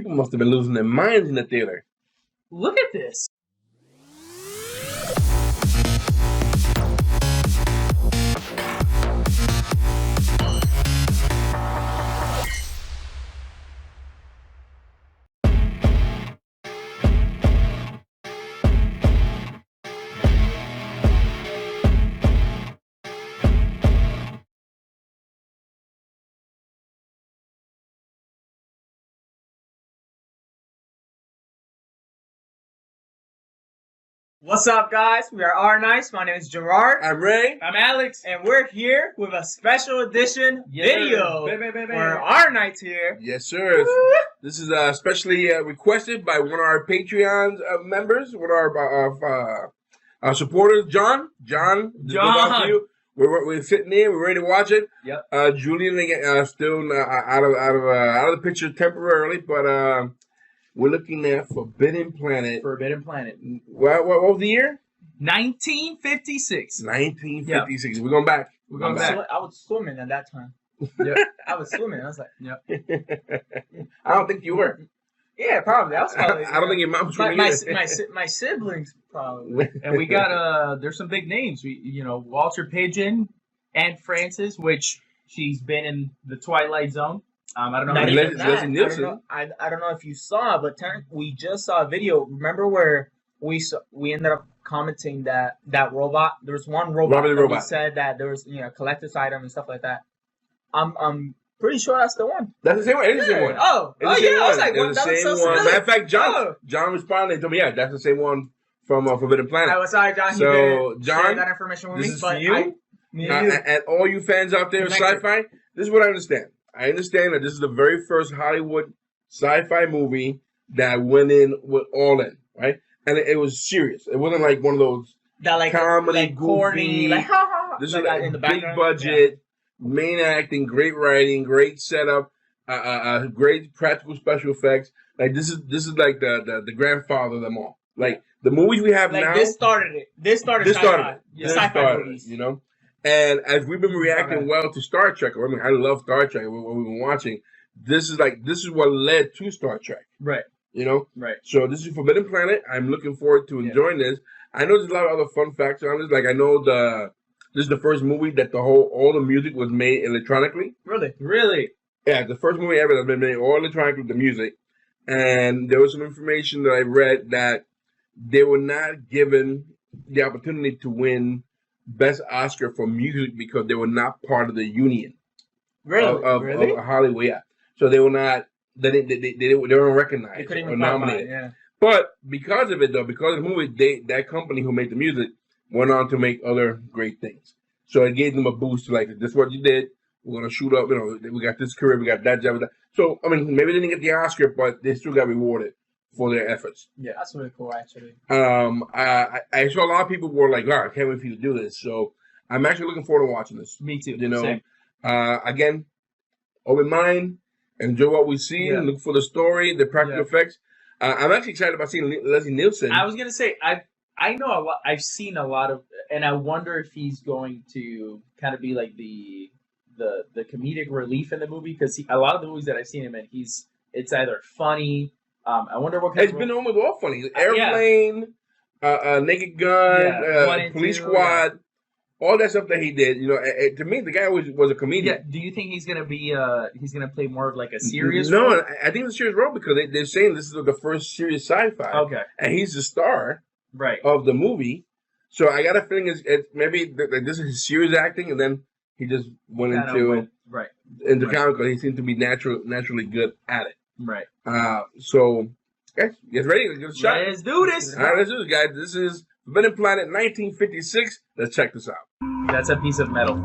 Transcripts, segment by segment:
People must have been losing their minds in the theater. Look at this. What's up, guys? We are R-Nice. My name is Gerard. I'm Ray. I'm Alex. And we're here with a special edition video for R-Night here. Yes, sir. This is especially requested by one of our Patreon members, one of our supporters, John. John. We're sitting there. We're ready to watch it. Yep. Julian still out of the picture temporarily, but we're looking at Forbidden Planet. Forbidden Planet. What was the year? 1956. 1956. We're going back. We're going back. I was swimming at that time. Yep. I was swimming. I was like, yep. I don't think you were. Yeah, probably. I was probably. I don't think your mom was swimming either. My siblings probably. And we got there's some big names. Walter Pidgeon, Anne Francis, which she's been in the Twilight Zone. I don't know. Leslie Nielsen. I don't know if you saw, but we just saw a video. Remember where we ended up commenting that robot. There was one robot that we said that there was collector's item and stuff like that. I'm pretty sure that's the one. That's the same one. It's the same one. Oh yeah. I was like, it's the same one. Matter of fact, John responded and told me, yeah, that's the same one from Forbidden Planet. I was sorry, John. So John, share that information with this me. is for you. And all you fans out there of sci-fi, this is what I understand. I understand that this is the very first Hollywood sci-fi movie that went in with all in, right? And it was serious. It wasn't like one of those comedy, goofy, corny, ha ha ha. This is like in the big budget, main acting, great writing, great setup, great practical special effects. Like this is like the grandfather of them all. Like the movies we have now. This started it. This started sci-fi. Sci-fi movies. And as we've been reacting well to Star Trek, I mean, I love Star Trek. What we've been watching, this is what led to Star Trek. Right. Right. So this is Forbidden Planet. I'm looking forward to enjoying this. I know there's a lot of other fun facts on this. Like I know this is the first movie that all the music was made electronically. Really? Yeah, the first movie ever that's been made all electronically, the music. And there was some information that I read that they were not given the opportunity to win Best Oscar for music because they were not part of the union of Hollywood. Yeah, so they were not. They weren't recognized or nominated. Yeah. But because of it, though, because of the movie, that company who made the music went on to make other great things. So it gave them a boost. Like, this is what you did. We're gonna shoot up. We got this career. We got that job. So I mean, maybe they didn't get the Oscar, but they still got rewarded for their efforts. Yeah, that's really cool, actually. I saw a lot of people were like, "Wow, I can't wait for you to do this." So I'm actually looking forward to watching this. Me too. Same. Again, open mind, enjoy what we see, look for the story, the practical effects. I'm actually excited about seeing Leslie Nielsen. I was gonna say I know a lot. I've seen a lot of, and I wonder if he's going to kind of be like the comedic relief in the movie, because a lot of the movies that I've seen him in, it's either funny. I wonder what kind It's been almost all funny. Airplane, Naked Gun, Police Squad, all that stuff that he did. To me, the guy was a comedian. Yeah. Do you think he's gonna be he's gonna play more of like a serious role? No, I think it's a serious role because they're saying this is the first serious sci-fi. Okay. And he's the star of the movie. So I got a feeling it's maybe this is his serious acting, and then he just went into comic because he seemed to be naturally good at it. Right. So, guys, get ready. Let's give it a shot. Let's do this. All right, let's do this, guys. This is Forbidden Planet 1956. Let's check this out. That's a piece of metal.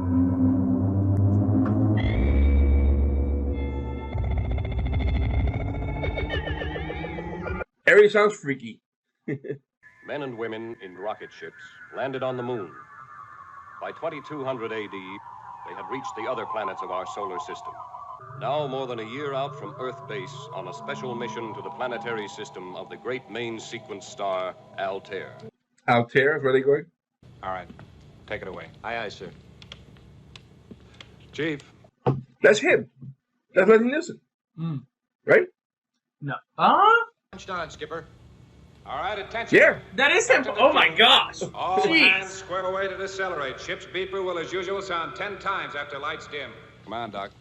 Everything sounds freaky. Men and women in rocket ships landed on the moon. By 2200 AD, they had reached the other planets of our solar system. Now, more than a year out from Earth base on a special mission to the planetary system of the great main sequence star, Altair. Altair is where they going? All right. Take it away. Aye, aye, sir. Chief. That's him. That's Leslie Nielsen. Right? No. Punched on, Skipper. All right, attention. Yeah. That is him. Oh my gosh. All Jeez. hands square away to decelerate. Ship's beeper will, as usual, sound 10 times after lights dim. Come on, Doc.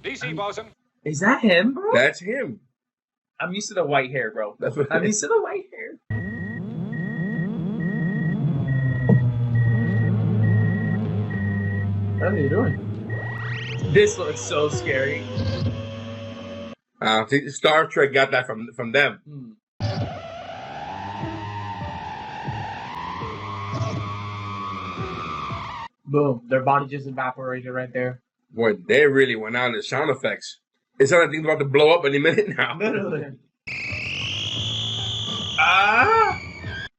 DC, bosun. Is that him, bro? That's him. I'm used to the white hair, bro. That's what I'm used to the white hair. What are you doing? This looks so scary. Star Trek got that from them. Hmm. Boom. Their body just evaporated right there. Boy, they really went out in the sound effects. It's not like things about to blow up any minute now. Literally. Ah!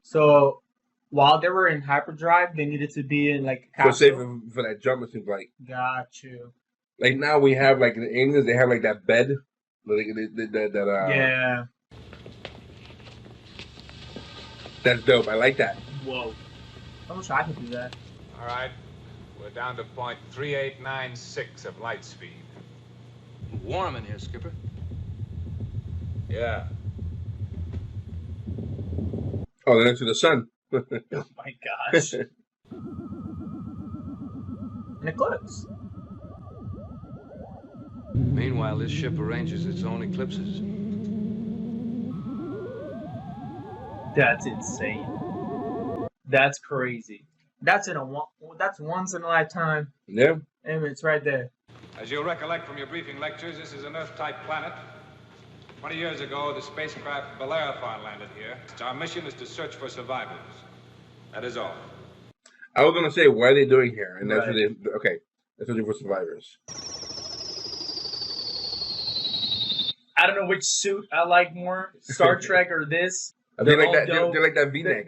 So, while they were in hyperdrive, they needed to be in like a So say capsule. for that jump, it seems like. Got you. Like now we have like the aliens, they have like that bed. Yeah. That's dope. I like that. Whoa. I wish I could do that. All right. We're down to point 3896 of light speed. Warm in here, Skipper. Yeah. Oh, they're next to the sun. Oh my gosh. An eclipse. Meanwhile, this ship arranges its own eclipses. That's insane. That's crazy. That's once in a lifetime. Yeah. And it's right there. As you'll recollect from your briefing lectures, this is an Earth-type planet. 20 years ago, the spacecraft Bellerophon landed here. Our mission is to search for survivors. That is all. I was gonna say, what are they doing here? And that's Right. what they okay. They're searching for survivors. I don't know which suit I like more, Star Trek or this. They They're like all that. dope. They like that V-neck.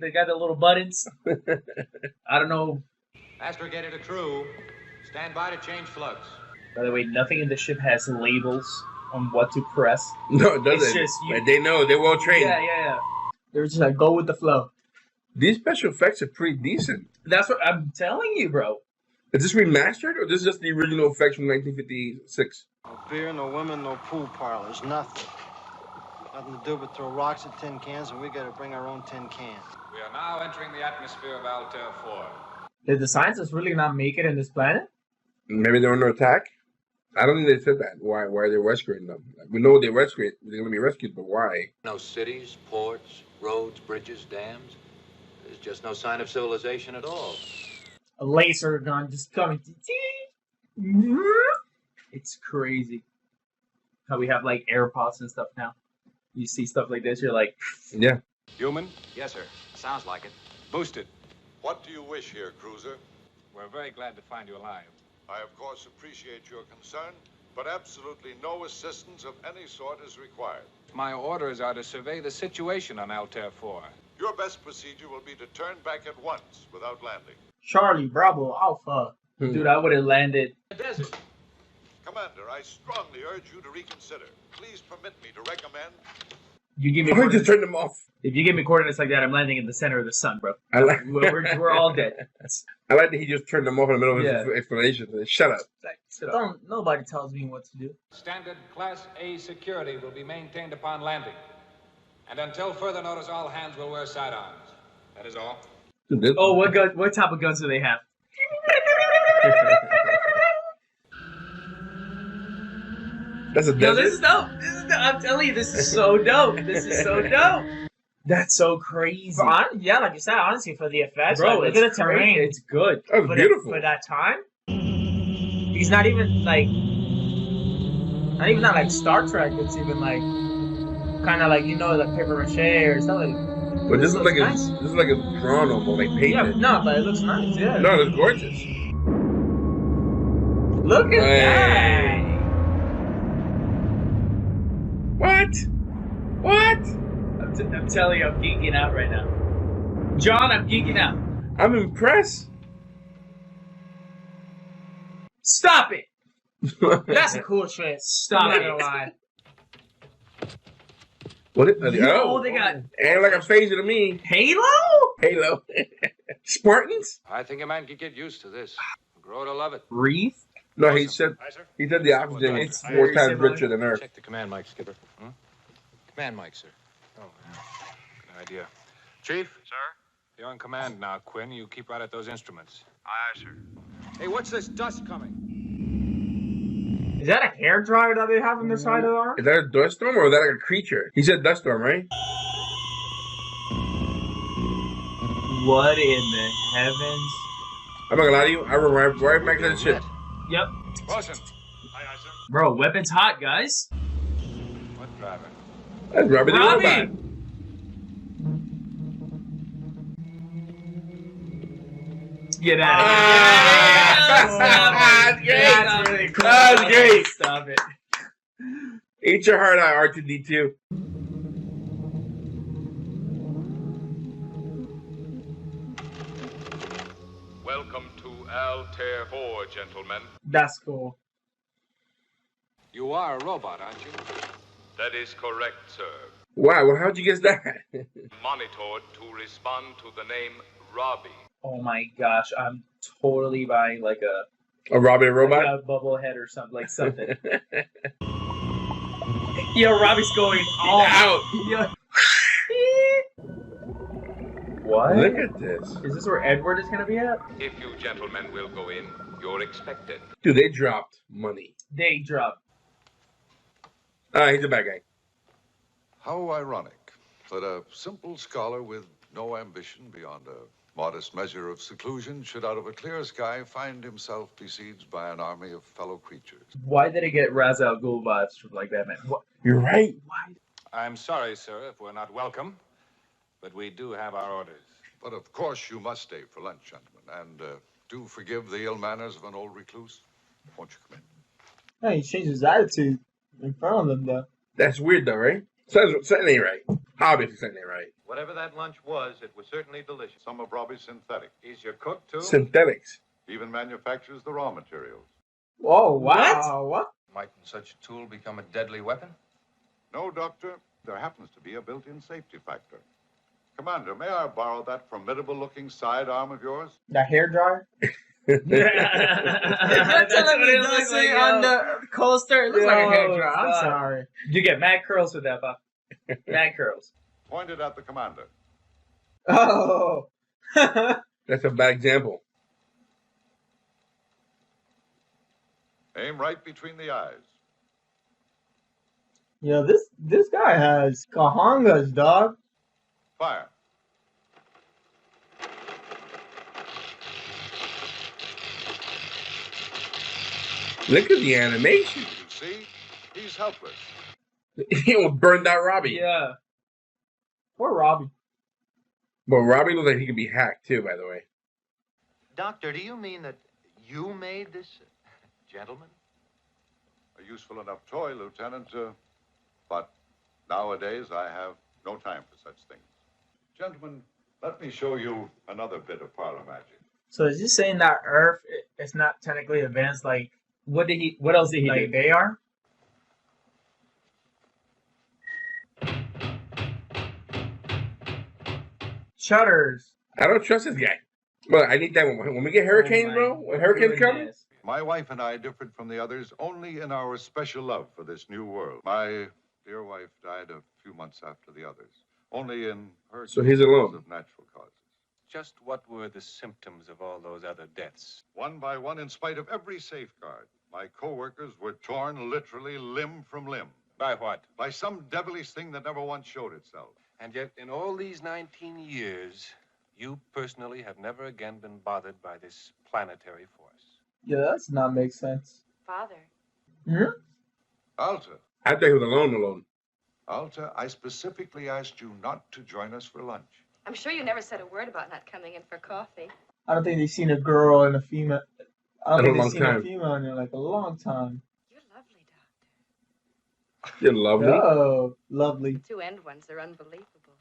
They got the little buttons. I don't know. Astrogator to crew. Stand by to change plugs. By the way, nothing in the ship has labels on what to press. No, it doesn't. It's just you- But they know. They're well trained. Yeah. They're just like, go with the flow. These special effects are pretty decent. That's what I'm telling you, bro. Is this remastered or this is just the original effects from 1956? No beer, no women, no pool parlors, nothing. Nothing to do but throw rocks at tin cans, and we gotta bring our own tin cans. We are now entering the atmosphere of Altair 4. Did the scientists really not make it in this planet? Maybe they're under attack. I don't think they said that. Why they're rescuing them? We know they're rescued. They're going to be rescued, but why? No cities, ports, roads, bridges, dams. There's just no sign of civilization at all. A laser gun just coming. It's crazy how we have like AirPods and stuff now. You see stuff like this, you're like, Yeah. Human? Yes, sir. Sounds like it. Boosted. What do you wish here, cruiser? We're very glad to find you alive. I, of course, appreciate your concern, but absolutely no assistance of any sort is required. My orders are to survey the situation on Altair 4. Your best procedure will be to turn back at once without landing. Charlie, Bravo, Alpha. dude, I would have landed. The desert. Commander, I strongly urge you to reconsider. Please permit me to recommend... You give me Why don't you coordinates. turn them off? If you give me coordinates like that, I'm landing in the center of the sun, bro. I like. We're all dead. I like that he just turned them off in the middle of Yeah. his explanation. Shut up. Nobody tells me what to do. Standard Class A security will be maintained upon landing. And until further notice, all hands will wear sidearms. That is all. Dude, this- Oh, what gun? What type of guns do they have? That's a Yo, desert. this is dope. This is dope. I'm telling you, this is so dope. This is so dope. That's so crazy, Yeah, like you said, honestly, for the effects, bro. like, It's look at the great. terrain. It's good. That was for beautiful. for that time. He's not even like, not like Star Trek. It's even like, kind of like like paper mache or something. But this is looks like nice. this is like a drawn almost, like painted. Yeah, no, but it looks nice. Yeah. No, it's gorgeous. Look at Hey. that. What? What? I'm telling you, I'm geeking out right now. John, I'm geeking out. I'm impressed. Stop it. That's some cool shit. Stop I'm not it. gonna lie. What? Oh, they got Ain't like a phaser to me. Halo? Halo. Spartans? I think a man could get used to this. Grow to love it. Wreath? No, he said Aye, sir. the oxygen It's is 4 very times similar. richer than Earth. Check the command mic, Skipper. Hmm? Command mic, sir. Oh, yeah. Good idea. Chief? Sir? You're in command now, Quinn. You keep right at those instruments. Aye, sir. Hey, what's this dust coming? Is that a hair dryer that they have on the side of the arm? Is that a dust storm or is that like a creature? He said dust storm, right? What in the heavens? I'm not gonna lie to you. I run right back to that ship. Yep. Wilson. Aye, aye, sir. Bro, weapons hot, guys. What driver? That's Robbie the Robbie! robot. Get out of here. That's Really cool. That's great. Stop it. Eat your heart out, R2D2. Welcome to Altair 4, gentlemen. That's cool. You are a robot, aren't you? That is correct, sir. Wow, well, how'd you guess that? Monitored to respond to the name Robbie. Oh my gosh, I'm totally buying like a Robbie the robot? like a bubble head or something, like something. Yo, Robbie's going all out. Yo. What? Look at this. Is this where Edward is gonna be at? If you gentlemen will go in, you're expected. Dude, they dropped money. They drop. He's a bad guy. How ironic that a simple scholar with no ambition beyond a modest measure of seclusion should out of a clear sky find himself besieged by an army of fellow creatures. Why did it get Ra's al Ghul vibes from like Batman? What? You're right. Why? I'm sorry, sir, if we're not welcome, but we do have our orders. But of course you must stay for lunch, gentlemen, and do forgive the ill manners of an old recluse. Won't you come in? Hey, he changed his attitude in front of them, though. That's weird, though, right? Something ain't right. Obviously, something ain't right. Whatever that lunch was, it was certainly delicious. Some of Robbie's synthetic. He's your cook, too? Synthetics. Even manufactures the raw materials. Whoa, wow. What? Mightn't such a tool become a deadly weapon? No, Doctor. There happens to be a built-in safety factor. Commander, may I borrow that formidable-looking sidearm of yours? The hair dryer? That's You're telling me it doesn't say on the coaster? It looks like a hair dryer. I'm God. sorry. You get mad curls with that, Bob. Mad curls. Pointed at the commander. Oh. That's a bad example. Aim right between the eyes. Yo, this guy has kahangas, dog. Fire. Look at the animation. You see? He's helpless. He almost burned out Robbie. Yeah. Poor Robbie. But Robbie looks like he could be hacked, too, by the way. Doctor, do you mean that you made this gentleman? A useful enough toy, Lieutenant, but nowadays I have no time for such things. Gentlemen, let me show you another bit of parlor magic. So is he saying that Earth is not technically advanced like What else did he like do? they are? Shutters. I don't trust this guy. Well, I need that one. When we get hurricanes, bro, when hurricanes come, My wife and I differed from the others only in our special love for this new world. My dear wife died a few months after the others, only in her So he's alone. of natural causes. Just what were the symptoms of all those other deaths? One by one, in spite of every safeguard, my co-workers were torn literally limb from limb By what? by some devilish thing that never once showed itself. And yet, in all these 19 years, you personally have never again been bothered by this planetary force. Yeah, that does not make sense. Father. Hmm? Alta, I thought he was alone. Alta, I specifically asked you not to join us for lunch. I'm sure you never said a word about not coming in for coffee. I don't think they've seen a girl and a female. I don't In a think long they've seen a time. female in like a long time. You're lovely, Doctor. You're lovely. Oh, lovely. The two end ones are unbelievable.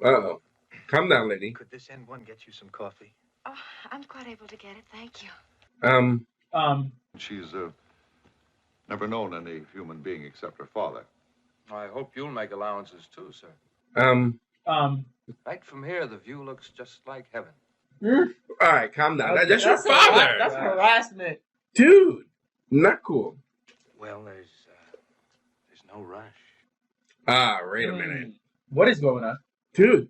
Uh-oh. Calm down, lady. Could this N1 get you some coffee? Oh, I'm quite able to get it, thank you. She's never known any human being except her father. I hope you'll make allowances too, sir. Right from here, the view looks just like heaven. All right, calm down. That's your father. That's harassment. Dude, not cool. Well, there's no rush. Wait a minute. What is going on? Dude.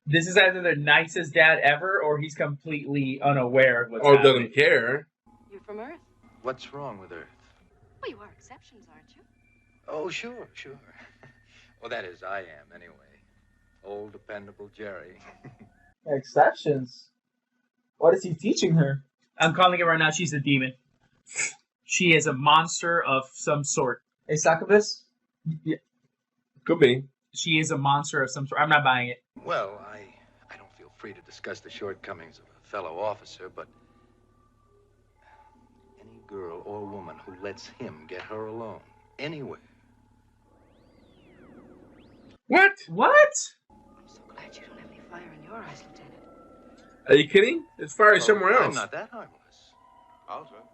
This is either the nicest dad ever, or he's completely unaware of what's happening. Doesn't care. You're from Earth. What's wrong with Earth? Well, you are exceptions, aren't you? Oh, sure. Well, that is, I am, anyway. Old, dependable Jerry. Exceptions? What is he teaching her? I'm calling it right now. She's a demon. She is a monster of some sort. A succubus? Yeah. Could be. She is a monster of some sort. I'm not buying it. Well, I don't feel free to discuss the shortcomings of a fellow officer, but any girl or woman who lets him get her alone, anywhere. What? What? I'm so glad you don't have any fire in your eyes, Lieutenant. Are you kidding? As far as somewhere else. I'm not that harmless. How's it?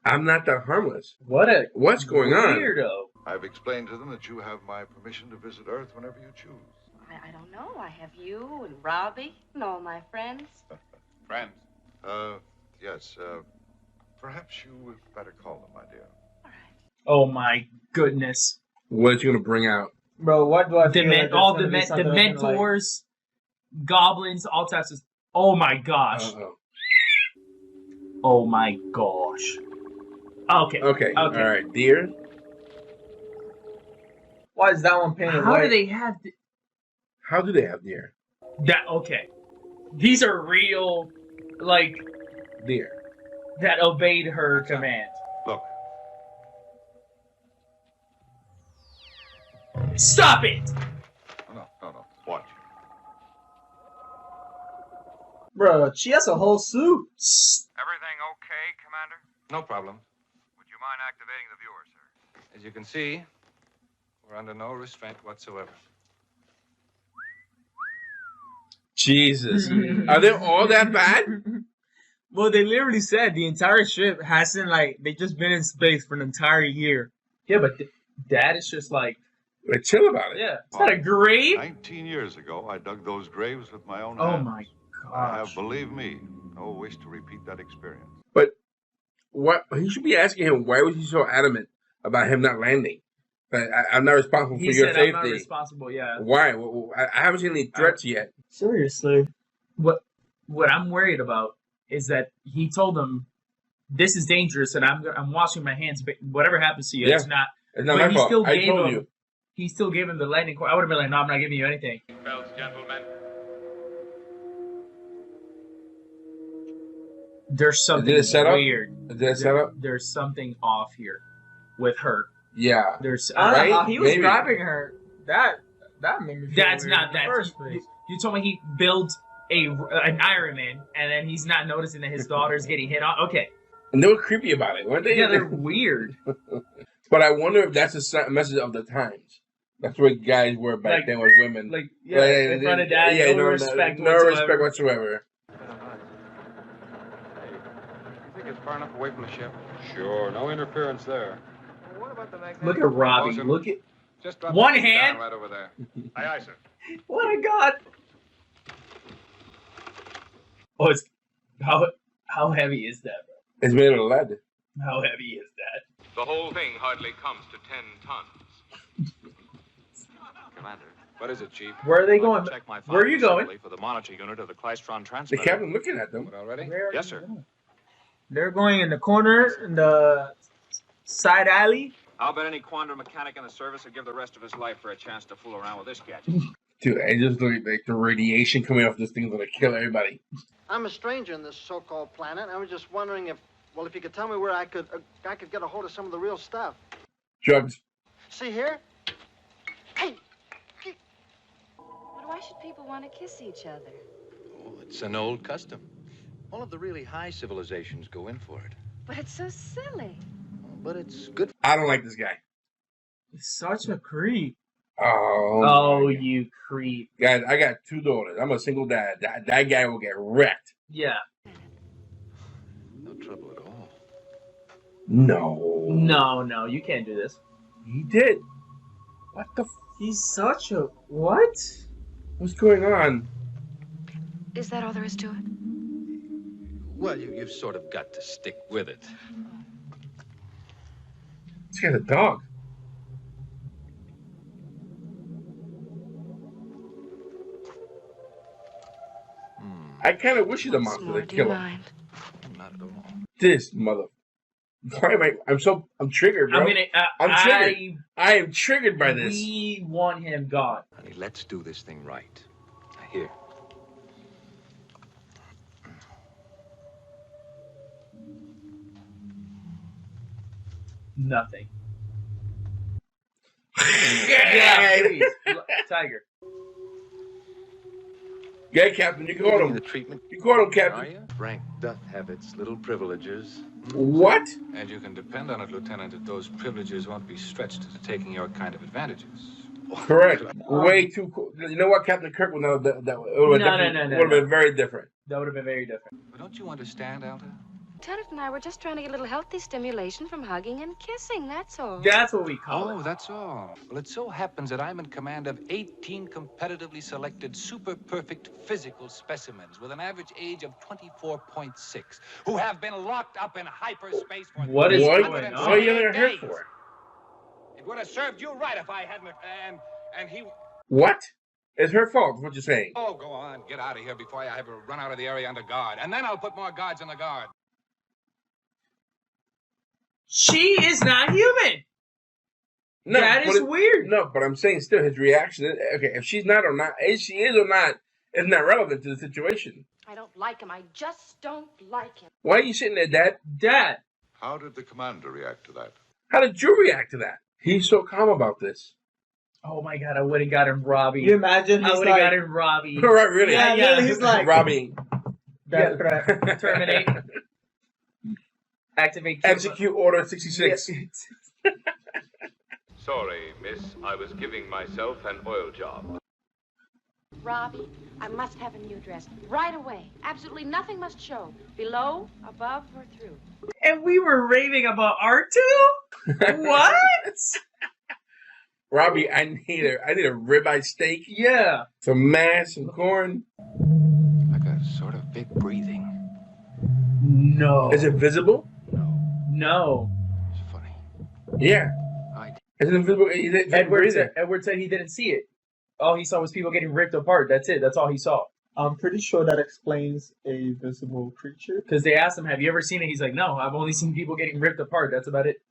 I'm not that harmless. What's going on? Weirdo. I've explained to them that you have my permission to visit Earth whenever you choose. I don't know. I have you and Robbie and all my friends. Friends. Yes, perhaps you better call them, my dear. All right. Oh my goodness. What is you gonna bring out? Bro, what do I feel like all there's the gonna be something mentors, goblins, all types of. Oh my gosh. Uh-oh. Oh my gosh. Okay. All right, dear. Why is that one painted How white? do they have How do they have deer? that? Okay, these are real, like Deer. that obeyed her command. Look. Stop it! No. Watch. Bro, she has a whole suit. Everything okay, Commander? No problem. Would you mind activating the viewer, sir? As you can see, we're under no restraint whatsoever. Jesus. Are they all that bad? Well, they literally said the entire ship hasn't, like, they just been in space for an entire year. Yeah, but Dad is just like, Like, chill about it. yeah, it's not a grave. 19 years ago, I dug those graves with my own Oh hands. my I have, gosh. believe me, no wish to repeat that experience. But what he should be asking him, why was he so adamant about him not landing? I'm not responsible He for your said, safety. "I'm not responsible." Yeah. Why? I haven't seen any threats yet. Seriously. What I'm worried about is that he told them, "This is dangerous, and I'm washing my hands. But whatever happens to you, Yeah. it's not." It's not But my he fault. still I gave told him. you. He still gave him the landing court. I would have been like, "No, I'm not giving you anything." Bells, gentlemen. There's something Did it set up? weird. Is that set up? There's something off here with her. Yeah. There's I don't Right? know how he was Maybe. grabbing her. That made me feel That's weird not in the that. first place. You told me he built an Iron Man, and then he's not noticing that his daughter's getting hit on. Okay, And they were creepy about it, weren't they? yeah, they're weird. But I wonder if that's a message of the times. That's what guys were back Like- then with women. Like, yeah, in front of Dad, no respect no whatsoever. respect whatsoever. You think it's far enough away from the ship? Sure, no interference there. What about the magnetic? Look at Robbie. Propulsion? Look at Just drop One the thing hand? down right over there. Aye, aye, sir. what a god. Oh, it's how heavy is that, bro? It's made of lead. How heavy is that? The whole thing hardly comes to 10 tons. Commander. What is it, Chief? Where are they going? Check my Where are you going? for the monitor unit of the Klystron The transmitter. captain looking at them. What, already? Where are Yes, you sir. going? They're going in the corner, in the side alley. I'll bet any quantum mechanic in the service would give the rest of his life for a chance to fool around with this gadget. Dude, I just look like the radiation coming off this thing's gonna kill everybody. I'm a stranger in this so-called planet. I was just wondering if you could tell me where I could get a hold of some of the real stuff. Drugs. See here? Hey! But why should people want to kiss each other? Oh, it's an old custom. All of the really high civilizations go in for it. But it's so silly. But it's good. I don't like this guy. He's such a creep. Oh. Oh, my you creep. God. Guys, I got 2 daughters. I'm a single dad. That guy will get wrecked. Yeah. No trouble at all. No. No, you can't do this. He did. What the? He's such a what? What's going on? Is that all there is to it? Well, you've sort of got to stick with it. This guy's a dog. I kind of wish he's a Once monster more, to do you kill him. mind? Not at all. This mother. Why am I? I'm triggered, bro. I'm triggered. I am triggered by this. We want him gone. Honey, let's do this thing right. Here. Nothing. Yeah, please. Tiger. Yeah, Captain, you caught him. The treatment. You caught him, Are Captain. you? Rank doth have its little privileges. What? And you can depend on it, Lieutenant, that those privileges won't be stretched to taking your kind of advantages. Correct. Way too cool. You know what, Captain Kirk would know that would have been very different. That would have been very different. But don't you understand, Alta? Lieutenant and I were just trying to get a little healthy stimulation from hugging and kissing, that's all. That's what we call Oh, it. that's all. Well, it so happens that I'm in command of 18 competitively selected super perfect physical specimens with an average age of 24.6 who have been locked up in hyperspace for What is What? going What are you on? in her for? It would have served you right if I hadn't. And he. What? It's her fault, is what you're saying. Oh, go on. Get out of here before I have her run out of the area under guard. And then I'll put more guards on the guard. She is not human. No, that is weird. No, but I'm saying still his reaction is, okay, if she's not or not, if she is or not, it's not relevant to the situation. I don't like him. I just don't like him. Why are you sitting there, Dad? Dad. How did the commander react to that? How did you react to that? He's so calm about this. Oh my God, I would have gotten Robbie. You imagine I he's would have like, gotten Robbie. Right, really? yeah, he's like, Robbie. Death threat. Terminate. Activate. Execute Order 66. Sorry, miss. I was giving myself an oil job. Robbie, I must have a new dress. Right away. Absolutely nothing must show. Below, above, or through. And we were raving about R2? What? Robbie, I need a ribeye steak. Yeah. Some mash, some corn. Like a sort of big breathing. No. Is it visible? No. It's funny. Yeah. Is it invisible? Edward said he didn't see it. All he saw was people getting ripped apart. That's it. That's all he saw. I'm pretty sure that explains a visible creature. Because they asked him, have you ever seen it? He's like, no, I've only seen people getting ripped apart. That's about it.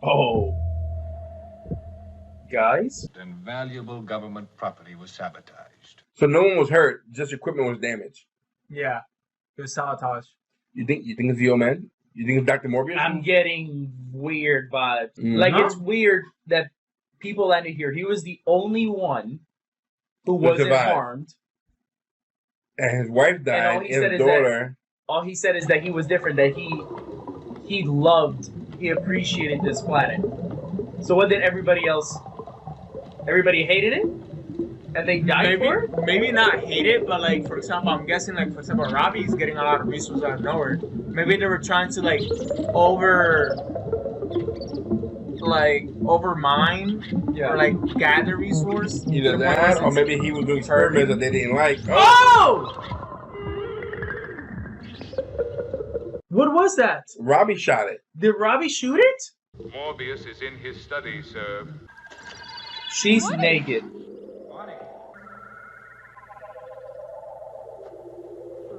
Oh. Guys? And valuable government property was sabotaged. So no one was hurt, just equipment was damaged. Yeah. It was sabotage. You think it's the old man? You think it's Dr. Morbius? I'm getting weird vibes. Like, it's weird that people landed here. He was the only one who wasn't harmed. And his wife died, and his daughter. All he said is that he was different, that he appreciated this planet. So what did everybody else? Everybody hated it? And they died for it? Maybe not hate it, but like, for example, I'm guessing, like, for example, Robbie's getting a lot of resources out of nowhere. Maybe they were trying to, like, overmine or, like, gather resource. Either that, or maybe he was doing experiments that they didn't like. Oh! What was that? Robbie shot it. Did Robbie shoot it? Morbius is in his study, sir. She's naked.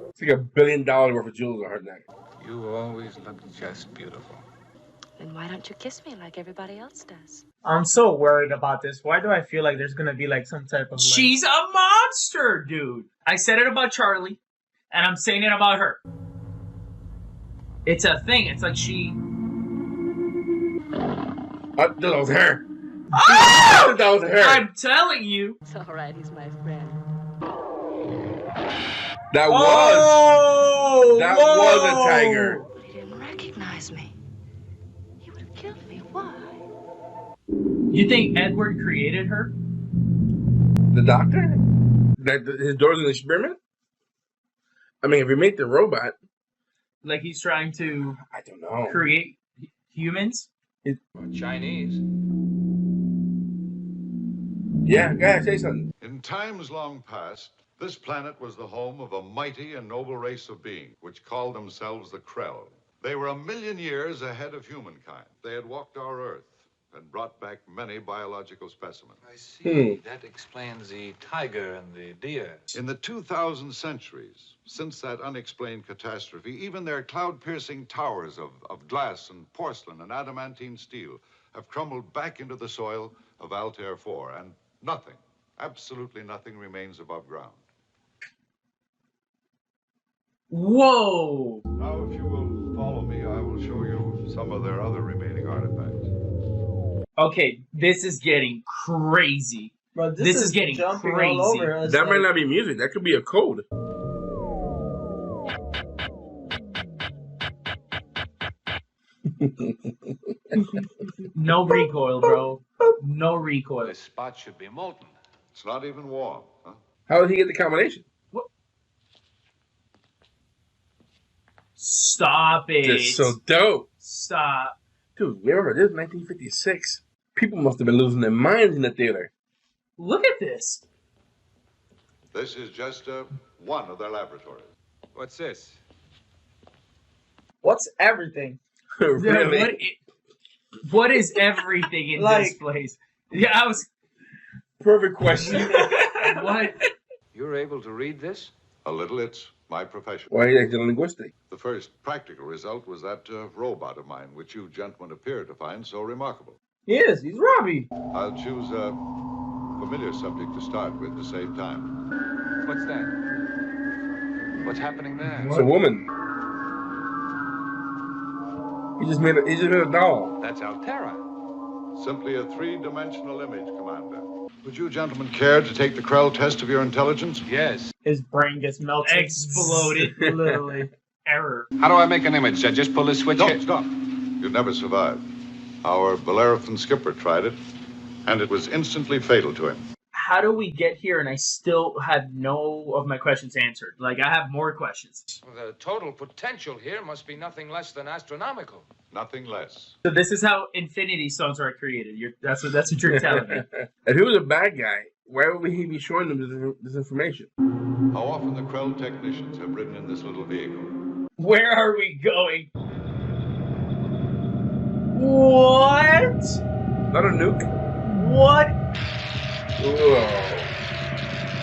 It's like $1 billion worth of jewels on her neck. You always look just beautiful. Then why don't you kiss me like everybody else does? I'm so worried about this. Why do I feel like there's gonna be like some type of? Like... She's a monster, dude. I said it about Charlie, and I'm saying it about her. It's a thing. It's like she. That was her. Oh! That was her. I'm telling you. It's all right. He's my friend. That was a tiger. But he didn't recognize me. He would have killed me. Why? You think Edward created her? The doctor? That his daughter's an experiment? I mean, if he made the robot, like he's trying to, I don't know, create humans. Chinese. Yeah, go ahead, say something. In times long past, this planet was the home of a mighty and noble race of beings, which called themselves the Krell. They were 1 million years ahead of humankind. They had walked our Earth, and brought back many biological specimens. I see. That explains the tiger and the deer. In the 2,000 centuries, since that unexplained catastrophe, even their cloud-piercing towers of glass and porcelain and adamantine steel have crumbled back into the soil of Altair 4, and nothing, absolutely nothing remains above ground. Whoa! Now, if you will follow me, I will show you some of their other remaining artifacts. Okay, this is getting crazy. Bro, this is getting jumping crazy. all over us, That might not be music. That could be a code. No recoil, bro. No recoil. The spot should be molten. It's not even warm, huh? How did he get the combination? What? Stop it. That's so dope. Stop. Dude, remember, this is 1956. People must have been losing their minds in the theater. Look at this. This is just one of their laboratories. What's this? What's everything? Really? Yeah, what is everything in this place? Yeah, I was... Perfect question. What? You're able to read this? A little. It's my profession. Why are you acting linguistic? The first practical result was that robot of mine, which you gentlemen appear to find so remarkable. He is. He's Robbie. I'll choose a familiar subject to start with to save time. What's that? What's happening there? It's a woman. He just made a doll. That's Altera. Simply a three-dimensional image, Commander. Would you gentlemen care to take the Krell test of your intelligence? Yes. His brain gets melted. Exploded. Literally. Error. How do I make an image? I just pull this switch Stop, here? stop. You'd never survive. Our Bellerophon skipper tried it, and it was instantly fatal to him. How do we get here and I still had no of my questions answered? Like, I have more questions. The total potential here must be nothing less than astronomical. Nothing less. So this is how Infinity Stones are created. That's what you're telling me. If he was a bad guy, why would he be showing them this information? How often the Krell technicians have ridden in this little vehicle? Where are we going? What? Not a nuke? What? Whoa.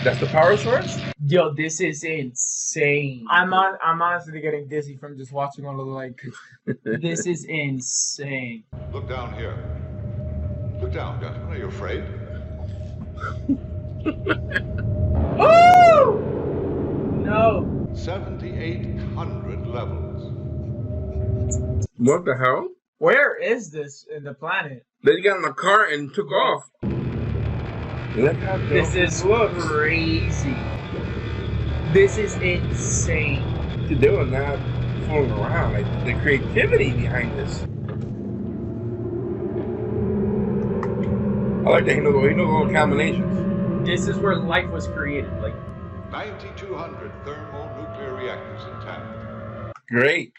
That's the power source? Yo, this is insane. I'm honestly getting dizzy from just watching all of like. This is insane. Look down here. Look down, gentlemen. Are you afraid? Oh! No. 7,800 levels. What the hell? Where is this in the planet? They got in a car and took off. This is crazy. This is insane. Dude, they were not fooling around. Like, the creativity behind this. I like that he knows all the combinations. This is where life was created. Like 9,200 thermonuclear reactors intact. Great.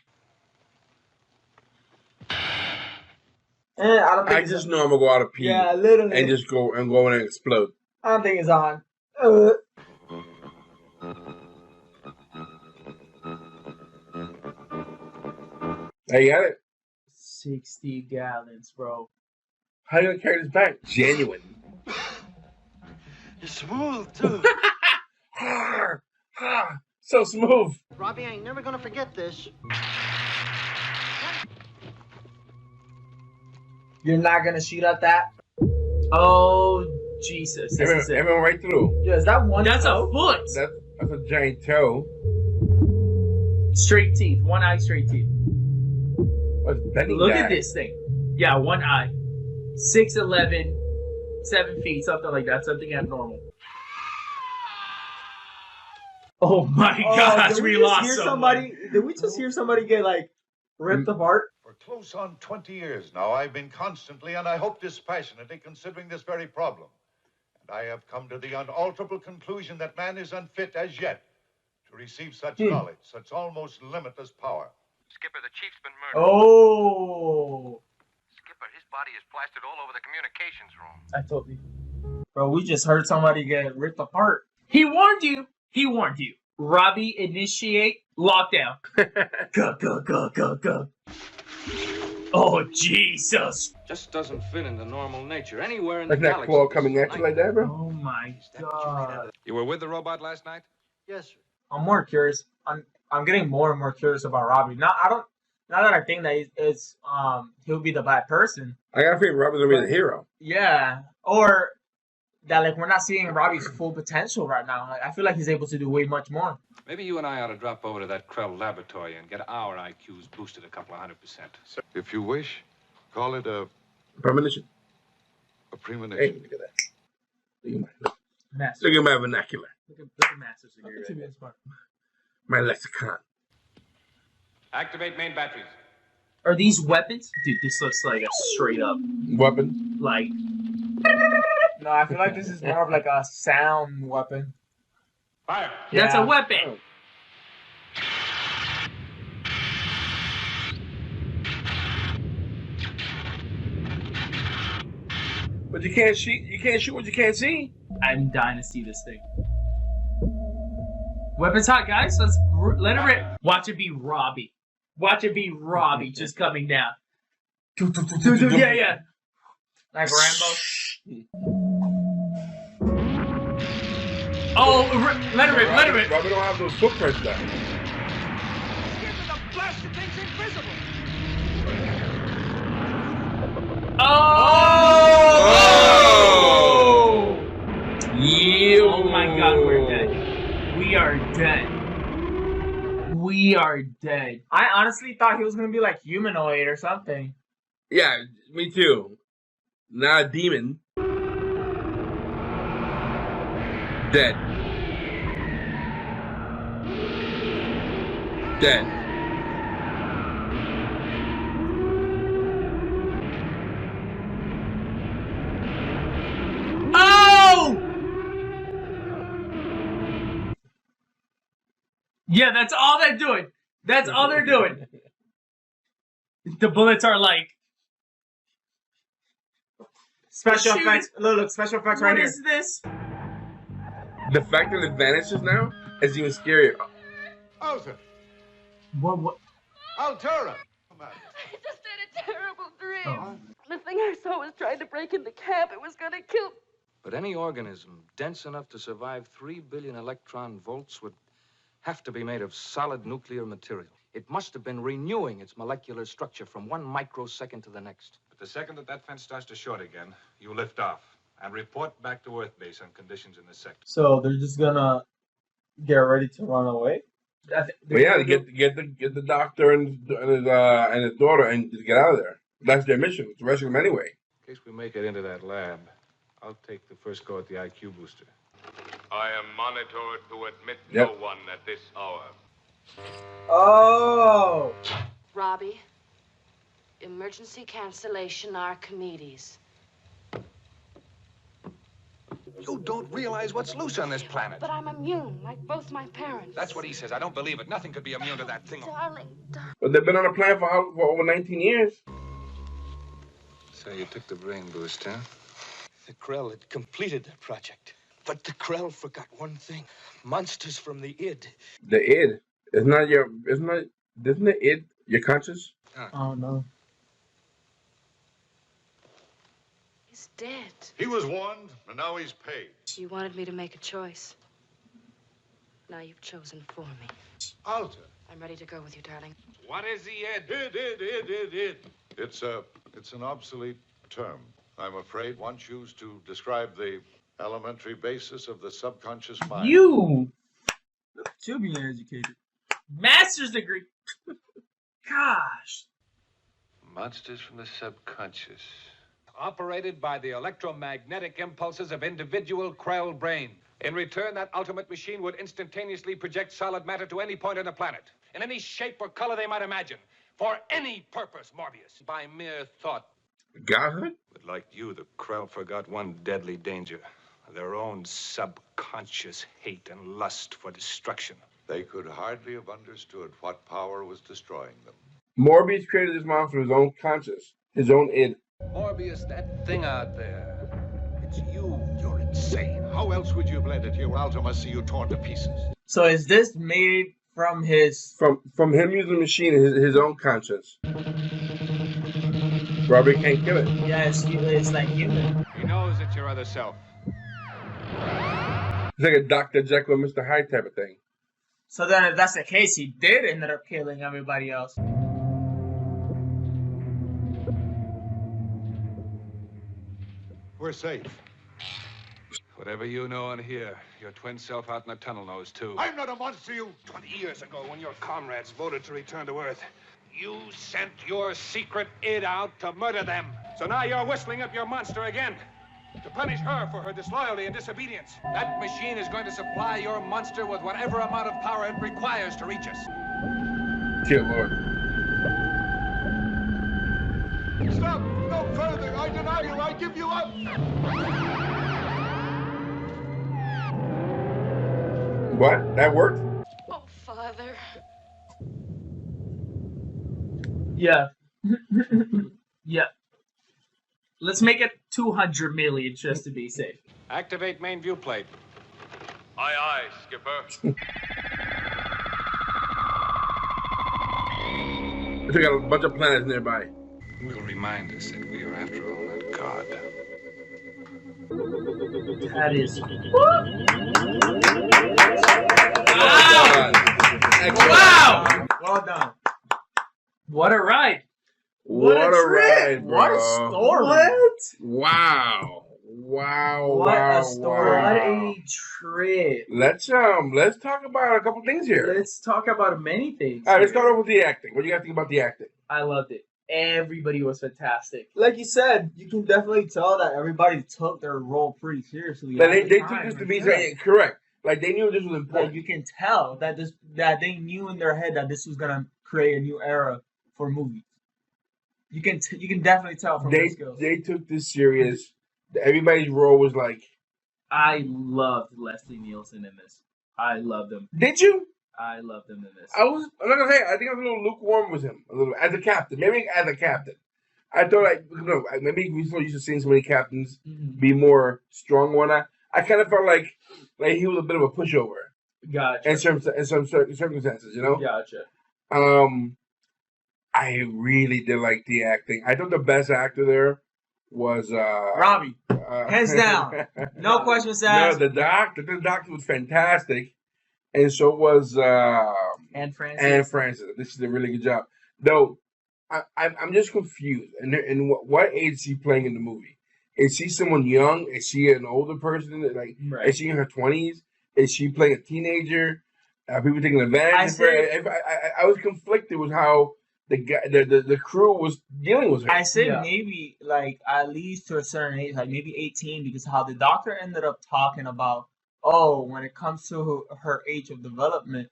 I don't think I just know I'm gonna go out of pee. Yeah, literally. And just go in and explode. I don't think it's on. Hey, you got it. 60 gallons, bro. How you gonna carry this back? Genuine. You're smooth, too. So smooth. Robbie, I ain't never gonna forget this. You're not gonna shoot at that? Oh, Jesus. This is it. Everyone right through. Yeah, is that one? That's toe? a foot. That's a giant toe. Straight teeth. One eye, straight teeth. What's bending Look guy? at this thing. Yeah, one eye. 6'11", 7 feet, something like that. Something abnormal. Oh my gosh, did we just lost hear somebody. Did we just hear somebody get like ripped apart? For close on 20 years now, I've been constantly, and I hope dispassionately, considering this very problem. And I have come to the unalterable conclusion that man is unfit as yet to receive such knowledge, such almost limitless power. Skipper, the chief's been murdered. Oh. Skipper, his body is plastered all over the communications room. I told you. Bro, we just heard somebody get ripped apart. He warned you. He warned you. Robbie, initiate lockdown. Go, go, go, go, go. Oh, Jesus. Just doesn't fit into normal nature anywhere in Like the that galaxy. claw coming at you like that, bro? Oh, my God. You were with the robot last night? Yes, sir. I'm more curious. I'm getting more and more curious about Robbie. Not that I think that he'll be the bad person. I gotta think Robbie's gonna be the hero. Yeah, or that like we're not seeing Robbie's full potential right now. Like, I feel like he's able to do way much more. Maybe you and I ought to drop over to that Krell laboratory and get our IQs boosted a couple of 100%. If you wish, call it a Premonition. A Hey, premonition. look at that. Master. Look at my vernacular. Look at Master's degree right there. My lexicon. Activate main batteries. Are these weapons? Dude, this looks like a straight up Weapon. like. No, I feel like this is more of like a sound weapon. Fire. That's Yeah. a weapon. But you can't shoot. You can't shoot what you can't see. I'm dying to see this thing. Weapons hot, guys. Let's let it rip. Watch it be Robbie. Watch it be Robbie just coming down. Yeah, yeah. Like Rambo. Oh, let it rip. Let it rip. Robbie don't have those footprints down. Oh! Yeah. Oh my God, we're dead. We are dead. We are dead. I honestly thought he was gonna be like humanoid or something. Yeah, me too. Not a demon. Dead. Dead. Oh! Yeah, that's all they're doing. That's all they're doing. The bullets are like Special Shoot. effects. Look, special effects right what here. is this? The fact that it vanishes now is even scarier. Alta! What? Altura! I just had a terrible dream. Oh. The thing I saw was trying to break into camp. It was going to kill. But any organism dense enough to survive 3 billion electron volts would have to be made of solid nuclear material. It must have been renewing its molecular structure from one microsecond to the next. But the second that fence starts to short again, you lift off and report back to Earth base on conditions in this sector. So they're just gonna get ready to run away. But yeah, to get the doctor and his daughter and just get out of there. That's their mission. To rescue them anyway. In case we make it into that lab, I'll take the first go at the IQ booster. I am monitored to admit Yep. no one at this hour. Oh. Robbie, emergency cancellation Archimedes. You don't realize what's loose on this planet. But I'm immune, like both my parents. That's what he says. I don't believe it. Nothing could be immune to that thing. Darling. But they've been on the planet for over 19 years. So you took the brain boost, huh? The Krell had completed their project. But the Krell forgot one thing. Monsters from the id. The id. Isn't the id your conscious? Oh no. He's dead. He was warned, and now he's paid. You wanted me to make a choice. Now you've chosen for me. Alta. I'm ready to go with you, darling. What is the id? Id. It's an obsolete term. I'm afraid once used to describe the elementary basis of the subconscious mind. You She'll be educated. master's degree. Gosh. Monsters from the subconscious. Operated by the electromagnetic impulses of individual Krell brain. In return, that ultimate machine would instantaneously project solid matter to any point on the planet, in any shape or color they might imagine, for any purpose, Morbius, by mere thought. Godhood? But like you, the Krell forgot one deadly danger. Their own subconscious hate and lust for destruction. They could hardly have understood what power was destroying them. Morbius created this monster with his own conscious, his own id. Morbius, that thing out there, it's you. You're insane. How else would you have let it here? Alta see you torn to pieces. So is this made from his? From him using the machine, his own conscience. Robbie can't kill it. Yeah, it's like human. He knows it's your other self. It's like a Dr. Jekyll and Mr. Hyde type of thing. So then, if that's the case, he did end up killing everybody else. We're safe. Whatever you know and hear, your twin self out in the tunnel knows too. I'm not a monster, you. 20 years ago, when your comrades voted to return to Earth, you sent your secret id out to murder them. So now you're whistling up your monster again to punish her for her disloyalty and disobedience. That machine is going to supply your monster with whatever amount of power it requires to reach us. Dear Lord. Stop! No further! I deny you! I give you up! What? That worked? Oh, Father. Yeah. Yeah. Let's make it 200 million just to be safe. Activate main view plate. Aye, aye, Skipper. They got a bunch of planets nearby. Will remind us that we are, after all, not God. That is. Wow! Well done. What a ride! What a trip! ride, bro. What a story! What? Wow. Wow. What wow, a story! wow. What a trip! Let's talk about a couple things here. Let's talk about many things. All right, let's start off with the acting. What do you guys think about the acting? I loved it. Everybody was fantastic. Like you said, you can definitely tell that everybody took their role pretty seriously. Like they took this to be correct. Like they knew this was important. Like you can tell that they knew in their head that this was gonna create a new era for movies. You can definitely tell from their skills. They took this serious. Everybody's role was like. I loved Leslie Nielsen in this. I loved him. Did you? I loved him in this. I'm not gonna say. I think I was a little lukewarm with him. A little as a captain. Maybe as a captain. I thought maybe we so used to seeing so many captains be more strong one. I kind of felt like he was a bit of a pushover. Gotcha. In some certain circumstances, you know. Gotcha. I really did like the acting. I thought the best actor there was Robbie. Hands down. No questions asked. No, the doctor was fantastic. And so was Anne Francis. Anne Francis. This is a really good job. Though I'm just confused. And what age is she playing in the movie? Is she someone young? Is she an older person? Like, right. Is she in her 20s? Is she playing a teenager? Are people taking advantage of her? I was conflicted with how the crew was dealing with her. I say maybe like at least to a certain age, like maybe 18, because how the doctor ended up talking about. Oh, when it comes to her age of development,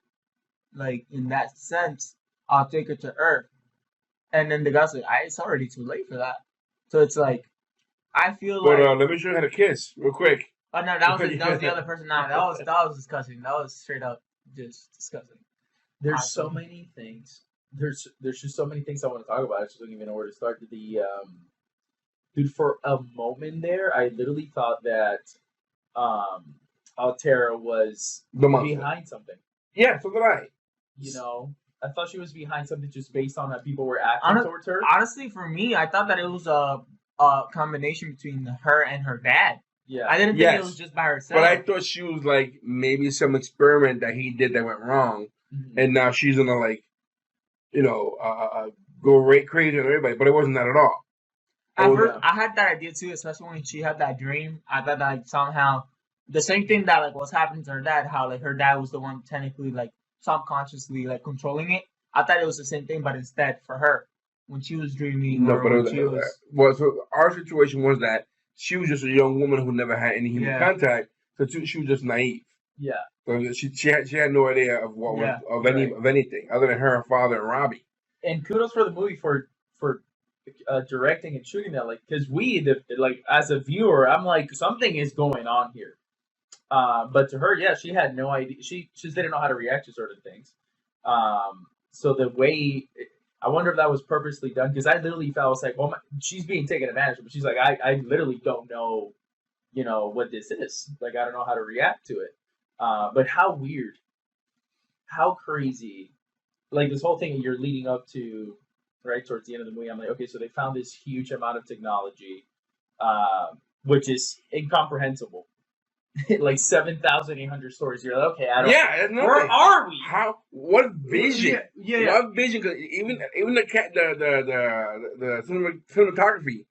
like in that sense, I'll take her to Earth. And then the guy's like, it's already too late for that. So it's like, I feel like. But let me show you how to kiss real quick. Oh no, that was the other person. No, that was disgusting. That was straight up just disgusting. There's so many things. There's just so many things I want to talk about. I just don't even know where to start. Dude, for a moment there, I literally thought that Altera was behind something. Yeah, so did I. You know, I thought she was behind something just based on how people were acting towards her. Honestly, for me, I thought that it was a combination between her and her dad. Yeah, I didn't think it was just by herself. But I thought she was like maybe some experiment that he did that went wrong, and now she's gonna like, go crazy on everybody. But it wasn't that at all. I had that idea too, especially when she had that dream. I thought that like, somehow the same thing that like was happening to her dad, how like her dad was the one technically like subconsciously like controlling it. I thought it was the same thing, but instead for her when she was dreaming. No, but so our situation was that she was just a young woman who never had any human contact, so she was just naive. Yeah. So she had no idea of what was of anything other than her father and Robbie. And kudos for the movie for directing and shooting that, like, because like as a viewer, I'm like something is going on here. But to her, she had no idea. She just didn't know how to react to certain things. So the way, I wonder if that was purposely done, because I literally felt, I was like, oh my, she's being taken advantage of. But she's like, I literally don't know, what this is. Like, I don't know how to react to it. But how weird, how crazy, like this whole thing you're leading up to right towards the end of the movie. I'm like, okay, so they found this huge amount of technology, which is incomprehensible. Like 7,800 stories. You're like, okay, I don't. Yeah, where are we? How? What vision? Yeah. What vision? Because even the cinematography,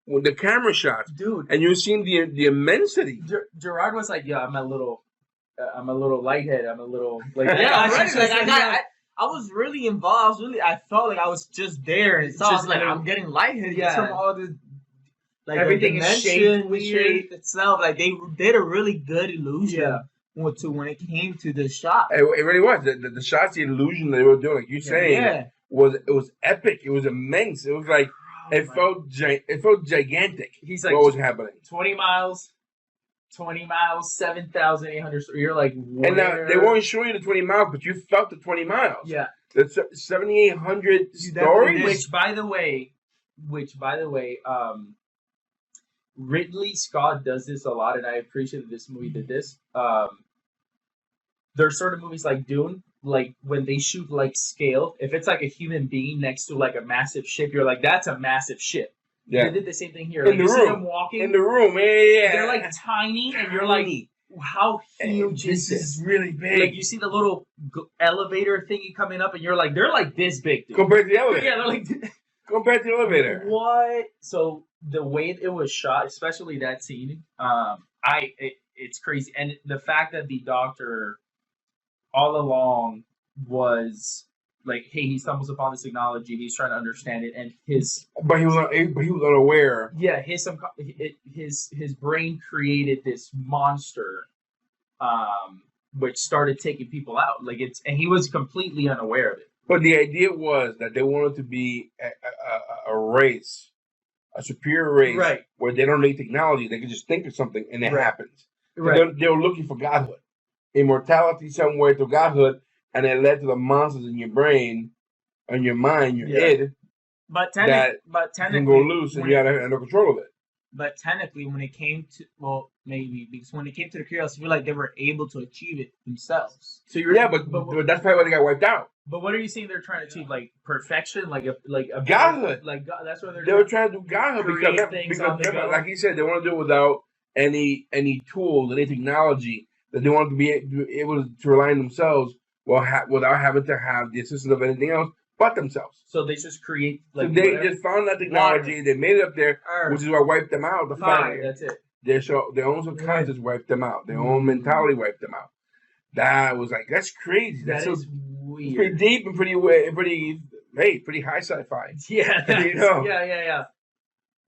with the camera shots, dude, and you're seeing the immensity. Gerard was like, yeah, I'm a little lightheaded. I'm a little like, yeah, I was really involved. I felt like I was just there, and so I was like, I'm getting lightheaded from all the. Like everything is shaped weird itself. Like they did a really good illusion when it came to the shot. It really was. The shots, the illusion they were doing, like you saying, was epic. It was immense. It was like it felt gigantic. He's like, what was happening? 20 miles, 7,800. You're like, where? And now they weren't showing you the 20 miles, but you felt the 20 miles. Yeah, that's 7,800 stories. Which, by the way, Ridley Scott does this a lot, and I appreciate that this movie did this. There's certain movies like Dune, like when they shoot like scale, if it's like a human being next to like a massive ship, you're like, that's a massive ship. Yeah. They did the same thing here. In like, the you room. see them walking. In the room, yeah. They're like tiny, and you're like, how huge is this? This is really big. Like you see the little elevator thingy coming up, and you're like, they're like this big, dude. Compared to the elevator. Yeah, they're like... Compared to the elevator. What? So the way it was shot, especially that scene, it's crazy. And the fact that the doctor all along was like, hey, he stumbles upon this technology, he's trying to understand it, and but he was unaware. Yeah, his brain created this monster, which started taking people out. And he was completely unaware of it. But the idea was that they wanted to be a race, a superior race, right, where they don't need technology. They can just think of something and it happens. Right. They were looking for godhood, immortality somewhere to godhood, and it led to the monsters in your brain, in your mind, your head. But technically, can go loose and you got no control of it. But technically, when it came to because when it came to the Curios, I feel like they were able to achieve it themselves. So but that's probably why they got wiped out. But what are you saying they're trying to achieve? Like perfection, like a godhood. Like God, that's what they were trying to do godhood because remember, like he said, they want to do it without any tools, any technology. That they wanted to be able to rely on themselves without having to have the assistance of anything else but themselves. So they just create. Like, so they just found that technology. They made it up there, which is what wiped them out. The fire. That's it. Their own subconscious wiped them out. Their own mentality wiped them out. That was like, that's crazy. That is weird. It's pretty deep and pretty high sci-fi. Yeah. You know? Yeah.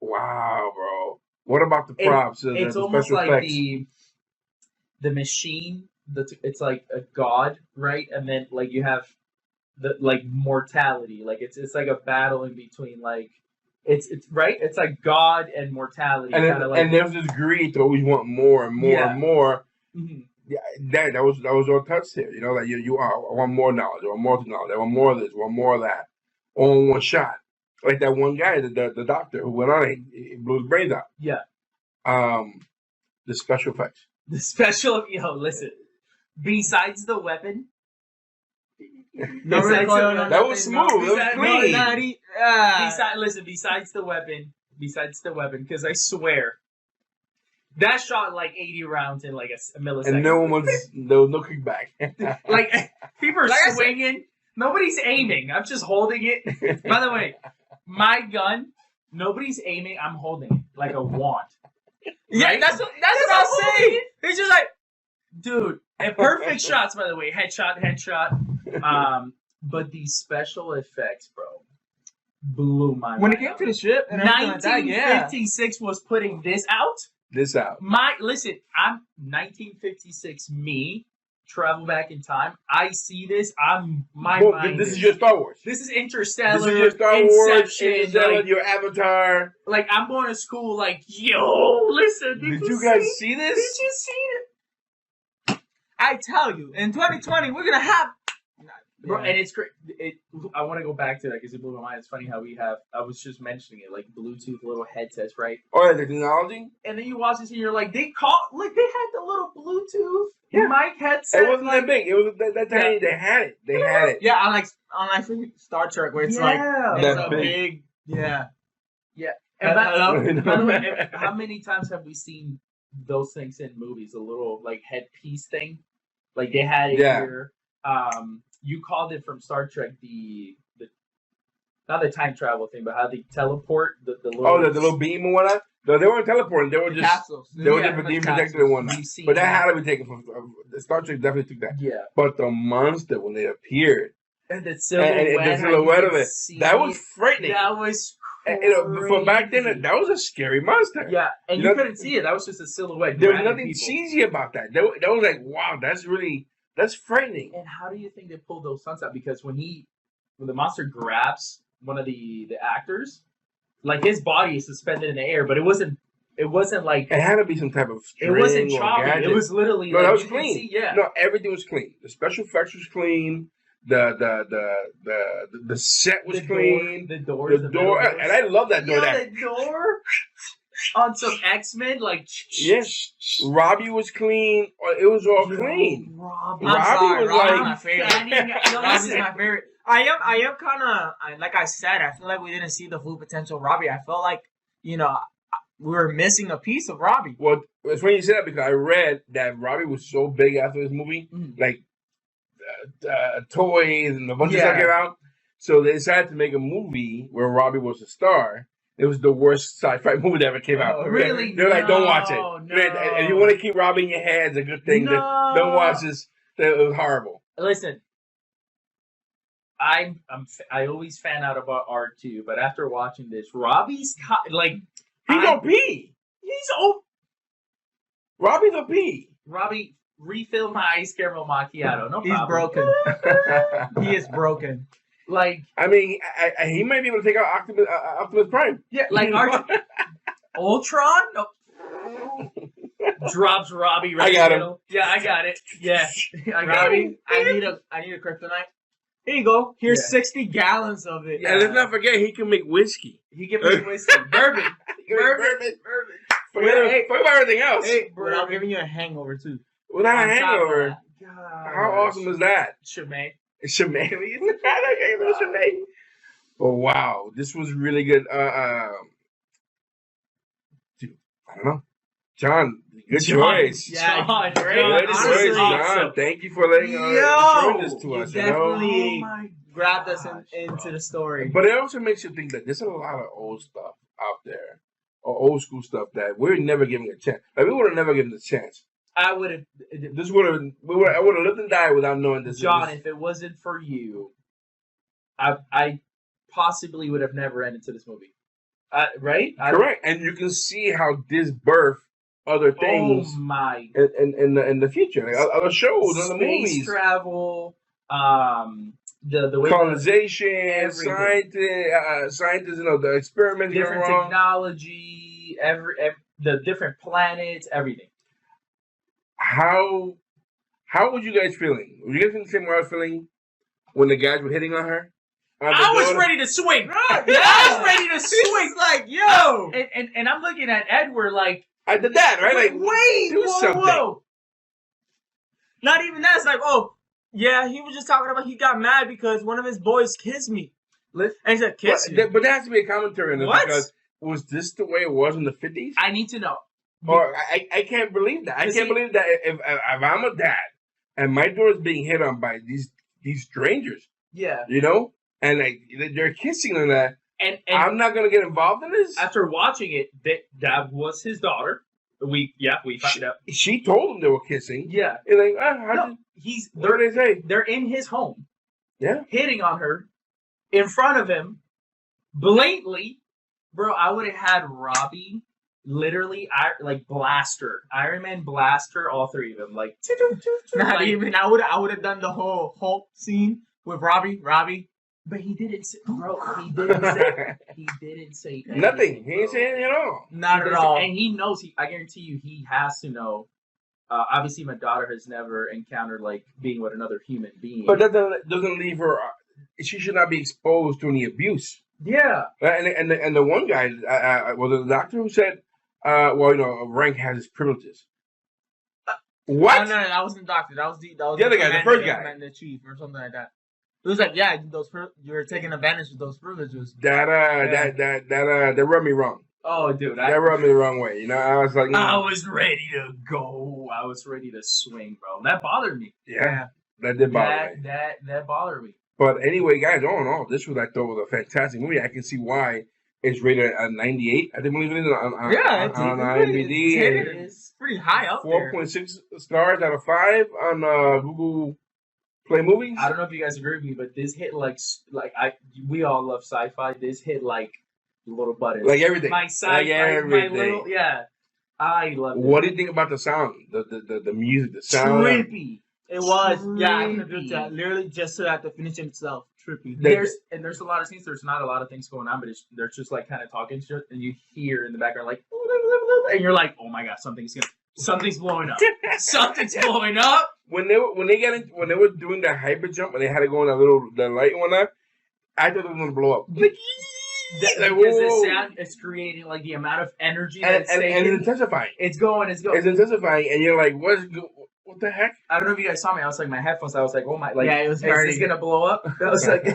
Wow, bro. What about the props? It's almost like effects? The machine. It's like a god, right? And then like you have the like mortality. Like it's like a battle in between. Like it's right. It's like God and mortality. And there's this greed to always want more and more and more. Mm-hmm. Yeah, that was all touched here. You know, like I want more knowledge, I want more knowledge, I want more of this, I want more of that, all in one shot. Like that one guy, the doctor who went on, he blew his brains out. Yeah. The special effects. Listen. Besides the weapon. That was smooth. That was clean. Besides the weapon, because I swear. That shot like 80 rounds in like a millisecond. And there was no kickback. Like people are swinging. Nobody's aiming. I'm just holding it. By the way, my gun, nobody's aiming. I'm holding it like a wand. Yeah, right? that's what I'm saying. He's just like, dude. And perfect shots, by the way. Headshot. But these special effects, bro, blew my mind. When it came to the ship, and 1956 was putting this out. Listen, I'm 1956. Me travel back in time. I see this. Mind. This is your Star Wars. This is Interstellar. This is your Star Wars. Interstellar, your Avatar. Like I'm going to school. Like listen. Did you guys see this? Did you see it? I tell you, in 2020, we're gonna have. Bro, and it's great. I want to go back to that because it blew my mind. It's funny how I was just mentioning it, like Bluetooth little headsets, right? Oh, yeah, the technology. And then you watch this and you're like, they had the little Bluetooth mic headset. It wasn't that big. It was that tiny. They had it. They had it. Yeah, unlike Star Trek, where it's like it's a big. Yeah. And by the way, how many times have we seen those things in movies? A little like headpiece thing, like they had it here. You called it from Star Trek the not the time travel thing, but how they teleport the little the little beam and whatnot. No, they weren't teleporting. They were just capsules. They were just beam projected and whatnot. But that had to be taken from Star Trek. Definitely took that. Yeah. But the monster when they appeared and the silhouette of it, that was frightening. That was. For back then, that was a scary monster. Yeah, and you couldn't see it. That was just a silhouette. There was nothing cheesy about that. That was like, wow, that's frightening. And how do you think they pulled those stunts out? Because when the monster grabs one of the actors, like his body is suspended in the air, but it wasn't like it had to be some type of string. It wasn't choppy. It was literally that was clean. No, everything was clean. The special effects was clean. The set was clean. The door, and I love that door. The door on some X-Men, like yes, Robbie was clean. It was all clean. Robbie was like my favorite. Robbie's my favorite. I am kind of like I said. I feel like we didn't see the full potential of Robbie. I felt like we were missing a piece of Robbie. Well, it's funny you say that because I read that Robbie was so big after this movie, like. Toys and a bunch of stuff came out. So they decided to make a movie where Robbie was a star. It was the worst sci-fi movie that ever came out. Really? They're like, don't watch it. No. And you want to keep Robbie in your head, it's a good thing. No. Don't watch this. It was horrible. Listen, I always fan out about R2, but after watching this, Robbie's like he's OP. He's OP. Robbie's OP. Robbie. Refill my ice caramel macchiato. No problem. He's broken. He is broken. Like I mean, he might be able to take out Optimus Prime. Yeah, like Ultron. No. Drops Robbie right. I got him. Yeah, I got it. Yeah, I got Robbie. I need a kryptonite. Here you go. Here's 60 gallons of it. Yeah. And let's not forget, he can make whiskey. He can make whiskey. Bourbon. Forget about everything else. Hey, bro, I'm giving you a hangover too. Without a hangover. How awesome is that? Chimay. Chimay. Oh wow, this was really good. Dude, I don't know, John. Good choice. Yeah, John. Good choice, John. Thank you for letting showing this to us. Definitely grabbed us into the story. But it also makes you think that there's a lot of old stuff out there, or old school stuff that we're never giving a chance. Like we would have never given a chance. I would have. I would have lived and died without knowing this. John, if it wasn't for you, I possibly would have never entered into this movie. Right? Correct. And you can see how this birthed other things. Oh my! In the future, like other shows, other movies, space travel, the way colonization, scientists, the experiments, different technology, the different planets, everything. How were you guys feeling? Were you guys feeling the same way I was feeling when the guys were hitting on her? I was ready to swing. I was ready to swing. Like, yo. And I'm looking at Edward like. I did that, right? Like, wait, do something. Whoa. Not even that. It's like, oh, yeah, he was just talking about he got mad because one of his boys kissed me. And he said, kiss me. But there has to be a commentary on this because was this the way it was in the 50s? I need to know. Or I can't believe that. I can't believe that if I'm a dad and my daughter's being hit on by these strangers. Yeah. You know? And they're kissing on that. And I'm not gonna get involved in this. After watching it, that was his daughter. We found out. She told him they were kissing. Yeah. And like, what did they say? They're in his home. Yeah. Hitting on her in front of him, blatantly. Bro, I would have had Robbie literally blaster, Iron Man blaster, all three of them. Like not even. I would have done the whole Hulk scene with Robbie. But he didn't say, bro. He didn't say anything, nothing. He didn't say anything at all. Not at all. And he knows. I guarantee you, he has to know obviously my daughter has never encountered like being with another human being. But that doesn't leave her. She should not be exposed to any abuse. Yeah. And the one guy was it the doctor who said, rank has its privileges. What? No, that wasn't the doctor. That was the other guy, the first guy, the chief or something like that. It was like, yeah, you're taking advantage of those privileges. That rubbed me wrong. Oh, dude, that rubbed me the wrong way. You know, I was like, I was ready to go. I was ready to swing, bro. That bothered me. Yeah, that did bother me. That bothered me. But anyway, guys, all in all, this was, I thought, was a fantastic movie. I can see why it's rated at 98. I think believe it is on IMDb. It's pretty high up there. 4.6 stars out of 5 on Google Play Movies. I don't know if you guys agree with me, but this hit we all love sci-fi. This hit like little buttons, like everything, my sci-fi, my little I love it. What do you think about the sound, the music, the sound? Trippy. It was, yeah. I can agree with that. Literally, just at the finish itself, trippy. There's a lot of scenes. There's not a lot of things going on, but they're just like kind of talking shit, and you hear in the background like, and you're like, oh my god, something's blowing up. Something's blowing up. When they were doing the hyper jump and they had to go on the light and whatnot, I thought it was gonna blow up. Because the sound is creating like the amount of energy and it's intensifying. It's going. It's intensifying, and you're like, what the heck? I don't know if you guys saw me. I was like, my headphones. I was like, oh my, like, yeah, it was is this gonna blow up? I was like,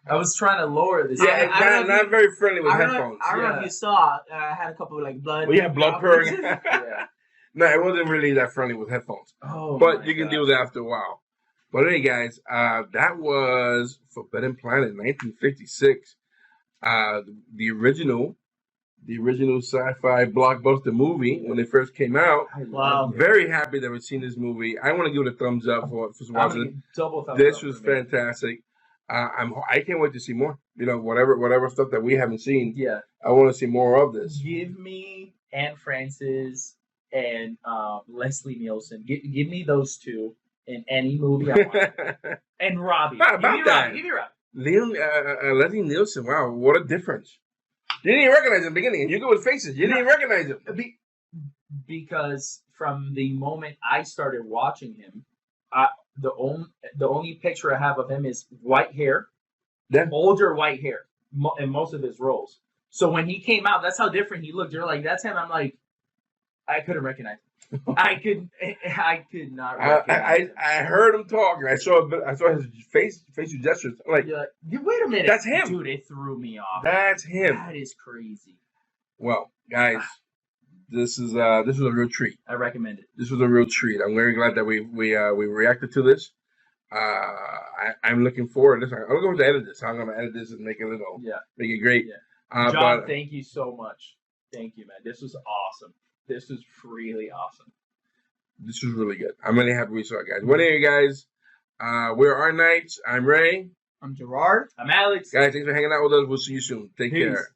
I was trying to lower this. Yeah, it's not very friendly with headphones. I don't know if you saw. I had a couple of like blood. Well, yeah, blood purring. Yeah. No, it wasn't really that friendly with headphones. Oh, but you can deal with it after a while. But anyway, guys, that was Forbidden Planet, 1956. The original sci-fi blockbuster movie when it first came out. Wow! Very happy that we've seen this movie. I want to give it a thumbs up for watching it. Double thumbs this up was fantastic. I can't wait to see more. You know, whatever stuff that we haven't seen. Yeah, I want to see more of this. Give me Anne Francis and Leslie Nielsen. Give me those two in any movie I want. And Robbie. Give me Robbie. Leslie Nielsen. Wow, what a difference. You didn't even recognize him in the beginning. You go with faces. You didn't even recognize him. Because from the moment I started watching him, the only picture I have of him is white hair, older white hair in most of his roles. So when he came out, that's how different he looked. You're like, that's him. I'm like, I couldn't recognize him. I could not recognize him. I heard him talk. I saw his facial gestures. I'm like, wait a minute. That's him. Dude, it threw me off. That's him. That is crazy. Well, guys, this was a real treat. I recommend it. This was a real treat. I'm very glad that we reacted to this. I'm looking forward to this. I'm going to edit this. I'm going to edit this and make it great. Yeah. John, thank you so much. Thank you, man. This was awesome. This was really awesome. This was really good. I'm really happy we saw it, guys. Well, anyway, guys, we're Our Nights. I'm Ray. I'm Gerard. I'm Alex. Guys, thanks for hanging out with us. We'll see you soon. Take care.